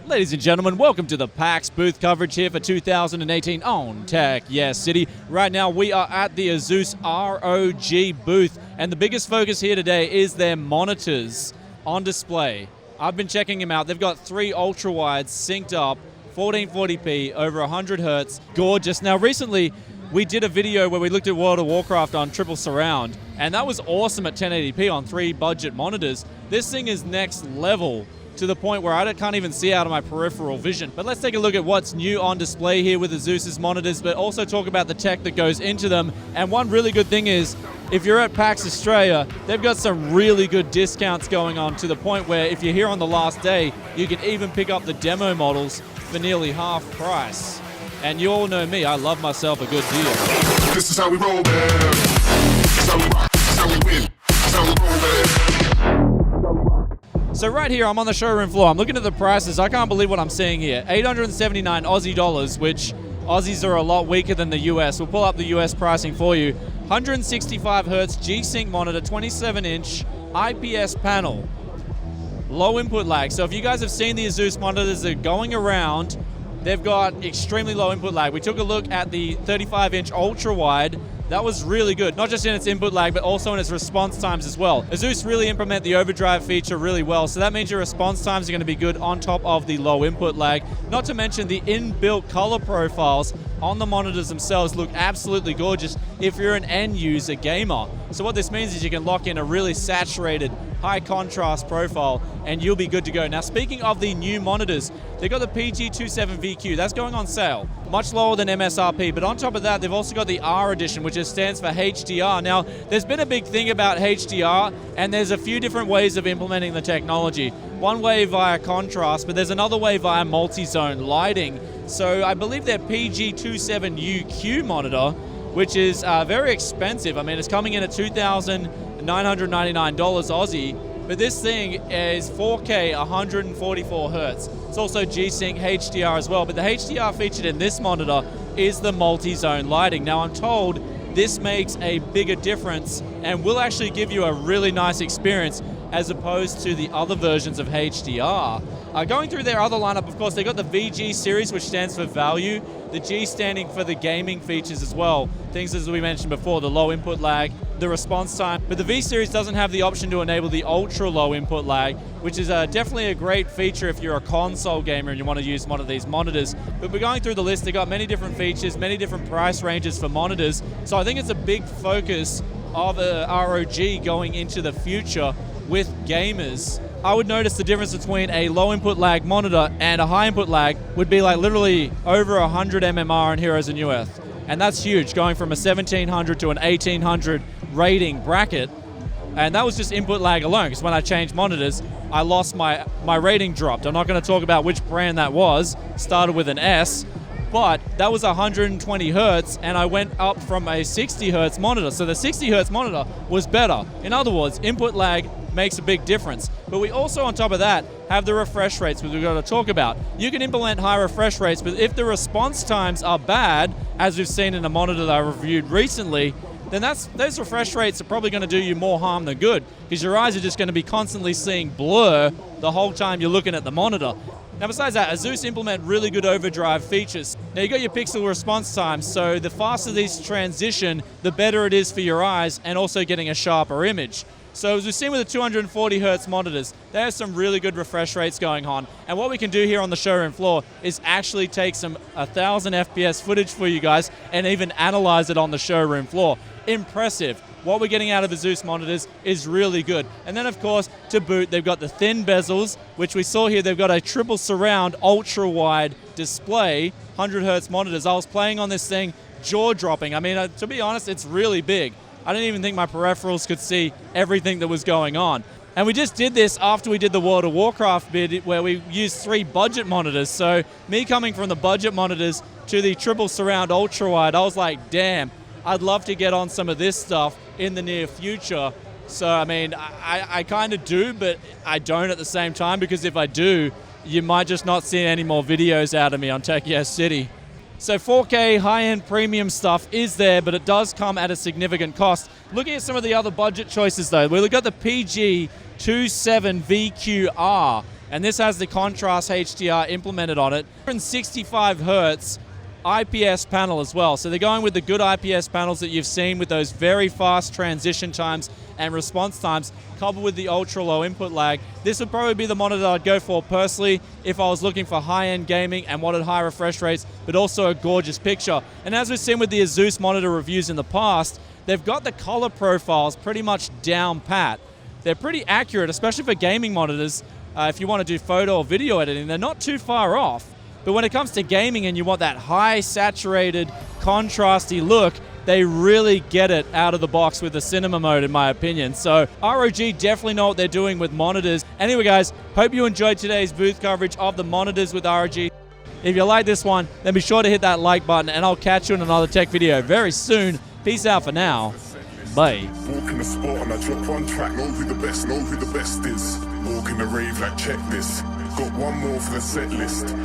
Ladies and gentlemen, welcome to the PAX booth coverage here for 2018 on Tech Yes City. Right now we are at the ASUS ROG booth, and the biggest focus here today is their monitors on display. I've been checking them out. They've got 3 ultra-wides synced up, 1440p, over 100 hertz, gorgeous. Now recently we did a video where we looked at World of Warcraft on triple surround, and that was awesome at 1080p on 3 budget monitors. This thing is next level, to the point where I can't even see out of my peripheral vision. But let's take a look at what's new on display here with ASUS's monitors, but also talk about the tech that goes into them. And one really good thing is, if you're at PAX Australia, they've got some really good discounts going on, to the point where if you're here on the last day, you can even pick up the demo models for nearly half price. And you all know me, I love myself a good deal. This is how we roll, man. This is how we rock. This is how we win. This is how we roll, man. So right here, I'm on the showroom floor. I'm looking at the prices. I can't believe what I'm seeing here. 879 Aussie dollars, which Aussies are a lot weaker than the US. We'll pull up the US pricing for you. 165 hertz G-SYNC monitor, 27-inch IPS panel. Low input lag. So if you guys have seen the ASUS monitors that are going around, they've got extremely low input lag. We took a look at the 35-inch ultra-wide. That was really good, not just in its input lag, but also in its response times as well. ASUS really implement the overdrive feature really well, so that means your response times are going to be good on top of the low input lag. Not to mention the inbuilt color profiles on the monitors themselves look absolutely gorgeous if you're an end user gamer. So what this means is you can lock in a really saturated, high contrast profile and you'll be good to go. Now speaking of the new monitors, they've got the PG27VQ, that's going on sale. Much lower than MSRP, but on top of that, they've also got the R edition, which stands for HDR. Now, there's been a big thing about HDR, and there's a few different ways of implementing the technology. One way via contrast, but there's another way via multi-zone lighting. So I believe their PG27UQ monitor, which is very expensive. I mean, it's coming in at $2,999 Aussie. But this thing is 4K, 144 hertz. It's also G-SYNC HDR as well, but the HDR featured in this monitor is the multi-zone lighting. Now I'm told this makes a bigger difference and will actually give you a really nice experience as opposed to the other versions of HDR. Going through their other lineup, of course, they got the VG series, which stands for value, the G standing for the gaming features as well. Things as we mentioned before, the low input lag, the response time, but the V series doesn't have the option to enable the ultra low input lag, which is definitely a great feature if you're a console gamer and you want to use one of these monitors. But we're going through the list, they got many different features, many different price ranges for monitors, so I think it's a big focus of ROG going into the future with gamers. I would notice the difference between a low input lag monitor and a high input lag would be like literally over 100 mmR in Heroes and New Earth. And that's huge, going from a 1700 to an 1800 rating bracket. And that was just input lag alone, because when I changed monitors, I lost my rating dropped. I'm not going to talk about which brand that was, started with an S, but that was 120 hertz and I went up from a 60 hertz monitor. So the 60 hertz monitor was better. In other words, input lag makes a big difference. But we also, on top of that, have the refresh rates, which we've got to talk about. You can implement high refresh rates, but if the response times are bad, as we've seen in a monitor that I reviewed recently, then those refresh rates are probably going to do you more harm than good, because your eyes are just going to be constantly seeing blur the whole time you're looking at the monitor. Now besides that, ASUS implement really good overdrive features. Now you got your pixel response time, so the faster these transition, the better it is for your eyes and also getting a sharper image. So as we've seen with the 240 hertz monitors, they have some really good refresh rates going on. And what we can do here on the showroom floor is actually take some 1000 FPS footage for you guys and even analyze it on the showroom floor. Impressive. What we're getting out of ASUS monitors is really good. And then of course, to boot, they've got the thin bezels, which we saw here. They've got a triple surround ultra wide display, 100 hertz monitors. I was playing on this thing, jaw dropping. I mean, to be honest, it's really big. I didn't even think my peripherals could see everything that was going on. And we just did this after we did the World of Warcraft bid, where we used 3 budget monitors. So me coming from the budget monitors to the triple surround ultra wide, I was like, damn, I'd love to get on some of this stuff in the near future. So I mean, I kind of do, but I don't at the same time, because if I do, you might just not see any more videos out of me on Tech Yes City. So 4K high-end premium stuff is there, but it does come at a significant cost. Looking at some of the other budget choices though, we've got the PG27VQR. And this has the contrast HDR implemented on it. 165 hertz IPS panel as well. So they're going with the good IPS panels that you've seen with those very fast transition times and response times, coupled with the ultra low input lag. This would probably be the monitor I'd go for personally if I was looking for high-end gaming and wanted high refresh rates, but also a gorgeous picture. And as we've seen with the ASUS monitor reviews in the past, they've got the color profiles pretty much down pat. They're pretty accurate, especially for gaming monitors. If you want to do photo or video editing, they're not too far off. But when it comes to gaming and you want that high saturated, contrasty look, they really get it out of the box with the cinema mode, in my opinion. So ROG definitely know what they're doing with monitors. Anyway, guys, hope you enjoyed today's booth coverage of the monitors with ROG. If you like this one, then be sure to hit that like button, and I'll catch you in another tech video very soon. Peace out for now. Bye. Walk in the spot and I drop one track, know who the best is. Walk in the rave like checklist. Got one more for the set list.